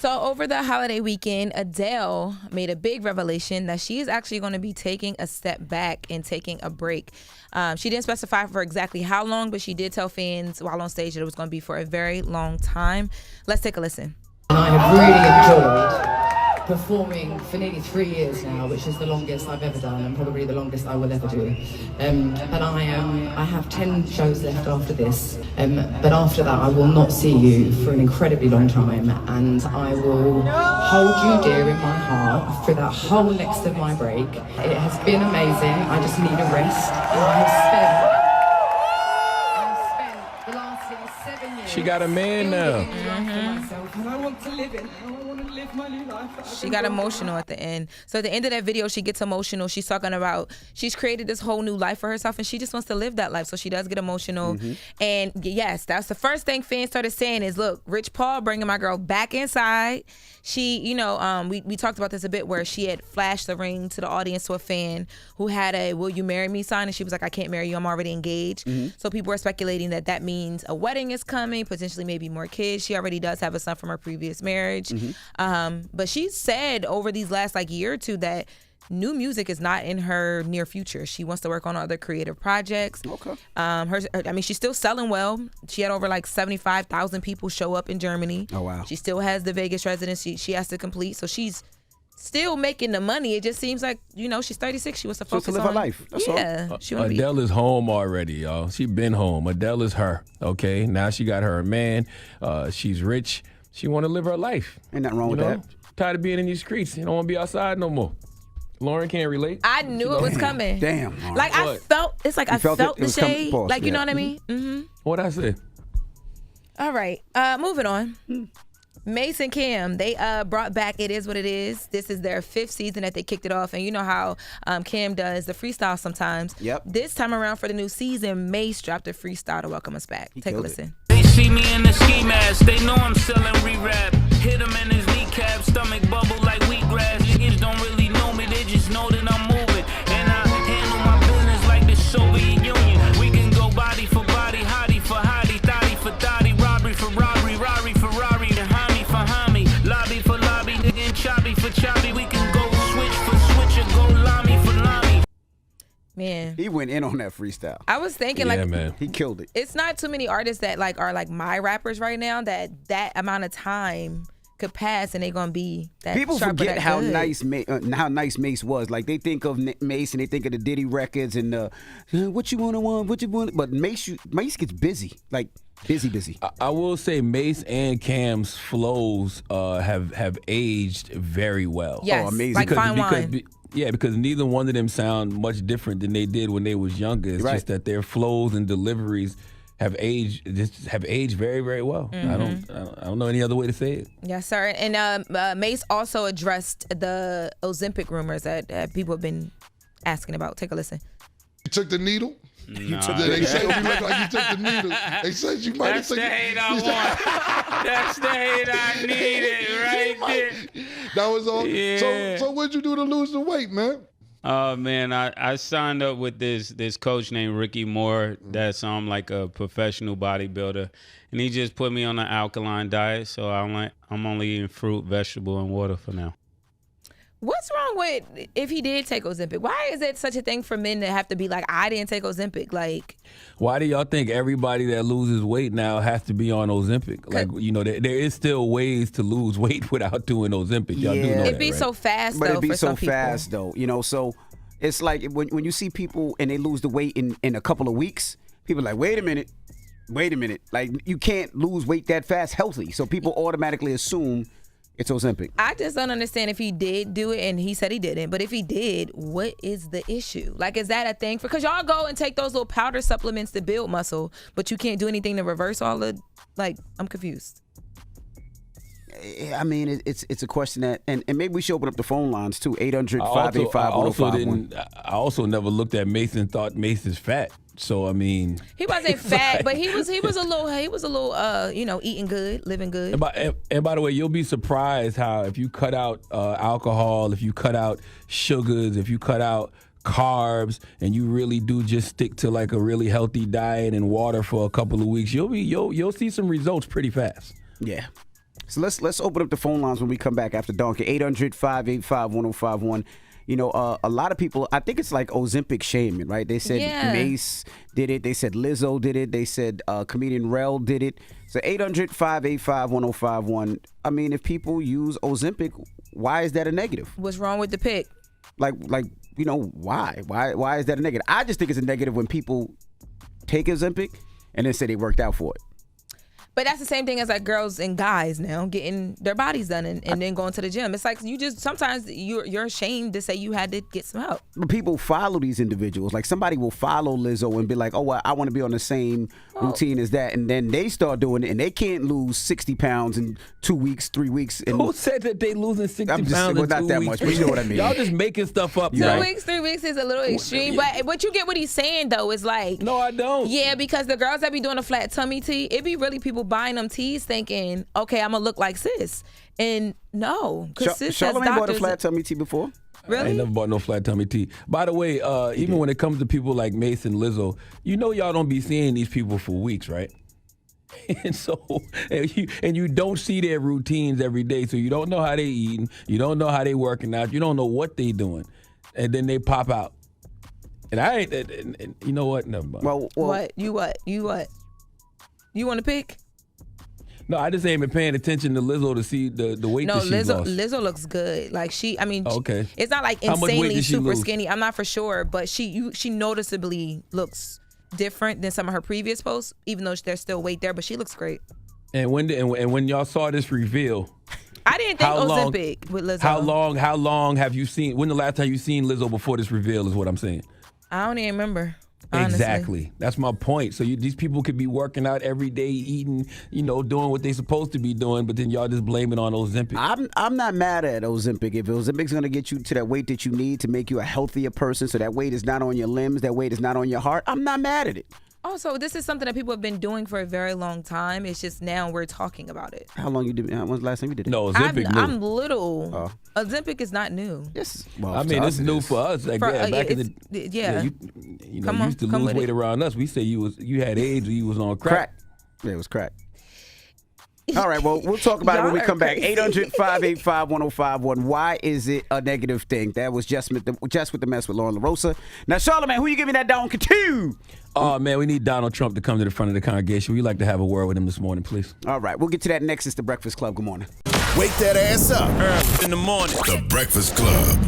So over the holiday weekend, Adele made a big revelation that she is actually going to be taking a step back and taking a break. She didn't specify for exactly how long, but she did tell fans while on stage that it was going to be for a very long time. Let's take a listen. I have really enjoyed performing for nearly 3 years now, which is the longest I've ever done and probably the longest I will ever do. And I have 10 shows left after this, but after that I will not see you for an incredibly long time, and I will hold you dear in my heart for that whole next of my break. It has been amazing. I just need a rest, and I have spent the last 7 years. She got a man now. And I want to live it. I want to live my new life. She got emotional at the end. So at the end of that video, she gets emotional. She's talking about she's created this whole new life for herself, and she just wants to live that life. So she does get emotional. And yes, that's the first thing fans started saying is, look, Rich Paul bringing my girl back inside. She, you know, we talked about this a bit where she had flashed the ring to the audience to a fan who had a "Will you marry me" sign, and she was like, I can't marry you, I'm already engaged. So people are speculating that that means a wedding is coming, potentially maybe more kids. She already does have a son from her previous marriage. But she said over these last year or two that new music is not in her near future. She wants to work on other creative projects. Okay. She's still selling well. She had over 75,000 people show up in Germany. Oh, wow. She still has the Vegas residency she has to complete. So she's still making the money. It just seems like, she's 36. She wants to focus to live on her life. That's all. She wanna Adele is home already, y'all. She been home. Adele is her. Okay. Now she got her a man. She's rich. She want to live her life. Ain't nothing wrong with that. Tired of being in these streets. You don't want to be outside no more. Lauren can't relate. I knew it was coming. Damn. I felt I felt it the was coming? shade. Pause, You know what I mean? Mm-hmm. What'd I say? All right. Moving on. Mase and Kim, they brought back It Is What It Is. This is their 5th season that they kicked it off. And you know how Kim does the freestyle sometimes. Yep. This time around for the new season, Mase dropped a freestyle to welcome us back. Take a listen. They see me in the ski mask, they know I'm selling re-rap. Hit him in his kneecap, stomach bubble like wheatgrass. Niggas don't really know me, they just know that I'm moving. And I handle my business like the Soviet Union. We can go body for body, hottie for hottie, thotty for thotty, robbery for robbery, Rari for Rari, and homie for homie, lobby for lobby, nigga, and choppy for choppy. We can go switch for switch or go lami for lami. Man, He went in on that freestyle. I was thinking Man. He killed it. it's not too many artists that are my rappers right now that amount of time could pass and they're gonna be that People sharp or forget that how good. nice Mase was. Like they think of Mase and they think of the Diddy records and what you want, but Mase gets busy, busy. I will say Mase and Cam's flows have aged very well. Yes, Oh, amazing. like fine wine. Because neither one of them sound much different than they did when they was younger. It's Right. just that their flows and deliveries have aged very, very well. I don't know any other way to say it. Yes, sir. And Mase also addressed the Ozempic rumors that people have been asking about. Take a listen. You took the needle? Nah, They said you look like you took the needle. They said you might have that's the taken hate I want. That's the hate I needed right there. That was all. Yeah. So what'd you do to lose the weight, man? Oh man, I signed up with this coach named Ricky Moore. That's like a professional bodybuilder, and he just put me on an alkaline diet. So I'm only eating fruit, vegetable, and water for now. What's wrong with if he did take Ozempic? Why is it such a thing for men to have to be like, I didn't take Ozempic? Why do y'all think everybody that loses weight now has to be on Ozempic? There is still ways to lose weight without doing Ozempic. Y'all do know that, it'd be right? so fast, But though, it'd be for so some people. fast, though. So it's like when you see people and they lose the weight in a couple of weeks, people are like, wait a minute. Like, you can't lose weight that fast healthy. So people automatically assume it's Ozempic. I just don't understand if he did do it, and he said he didn't. But if he did, what is the issue? Is that a thing? Because y'all go and take those little powder supplements to build muscle, but you can't do anything to reverse all of. I'm confused. I mean, it's a question that, and maybe we should open up the phone lines too. 800-585-1051. I also never looked at Mase and thought Mase is fat. So I mean, He wasn't fat, but he was a little eating good, living good. And by the way, you'll be surprised how if you cut out alcohol, if you cut out sugars, if you cut out carbs, and you really do just stick to a really healthy diet and water for a couple of weeks, you'll see some results pretty fast. Yeah. So let's open up the phone lines when we come back after Donkey. 800-585-1051. You know, a lot of people, I think it's like Ozempic shaming, right? They said Mase did it. They said Lizzo did it. They said comedian Rel did it. So 800-585-1051. I mean, if people use Ozempic, why is that a negative? What's wrong with the pick? Like, you know, why? Why is that a negative? I just think it's a negative when people take Ozempic and then say they worked out for it. But that's the same thing as like girls and guys now getting their bodies done and then going to the gym. It's like you just sometimes you're ashamed to say you had to get some help. But people follow these individuals. Like somebody will follow Lizzo and be like, oh, well, I want to be on the same routine as that. And then they start doing it and they can't lose 60 pounds in 2 weeks, 3 weeks. And who said that they losing 60 pounds well, in 2 not that weeks? much, but you know what I mean. Y'all just making stuff up. 2 right? weeks, 3 weeks is a little extreme. But what you get what he's saying though is like, no, I don't. Yeah, because the girls that be doing a flat tummy tee, it be really people buying them tees thinking, okay, I'm gonna look like sis. And no, because sis has Charlamagne doctors. bought a flat tummy tee before. Really? I ain't never bought no flat tummy tea. By the way, even when it comes to people like Mase and Lizzo, you know y'all don't be seeing these people for weeks, right? And so, and you don't see their routines every day, so you don't know how they eating, you don't know how they working out, you don't know what they doing, and then they pop out. And I ain't, and you know what? Never mind. Well, What? You want to pick? No, I just ain't been paying attention to Lizzo to see the weight that she lost. Lizzo looks good. Like Okay. it's not like How much weight insanely did she super lose? skinny. I'm not for sure, but she noticeably looks different than some of her previous posts, even though there's still weight there, but she looks great. And when y'all saw this reveal, I didn't think How long- Ozempic with Lizzo. how long have you seen? When the last time you seen Lizzo before this reveal is what I'm saying. I don't even remember. Honestly. Exactly. That's my point. So these people could be working out every day, eating, doing what they supposed to be doing, but then y'all just blame it on Ozempic. I'm not mad at Ozempic. If Ozempic's going to get you to that weight that you need to make you a healthier person, so that weight is not on your limbs, that weight is not on your heart, I'm not mad at it. Also, this is something that people have been doing for a very long time. It's just now we're talking about it. How long you did? When's the last time you did it? No, Ozempic new. I'm little. Ozempic is not new. Yes. Well, I mean, it's new for us. Like, back in the you used to lose weight around us. We say you had AIDS or you was on crack. Yeah, it was crack. All right, well, we'll talk about it when we come back. 800-585-1051. Why is it a negative thing? That was Jess with the Mess with Lauren LaRosa. Now, Charlamagne, who you giving that down to? Oh, man, we need Donald Trump to come to the front of the congregation. We'd like to have a word with him this morning, please. All right, we'll get to that next. It's The Breakfast Club. Good morning. Wake that ass up. Early in the morning. The Breakfast Club.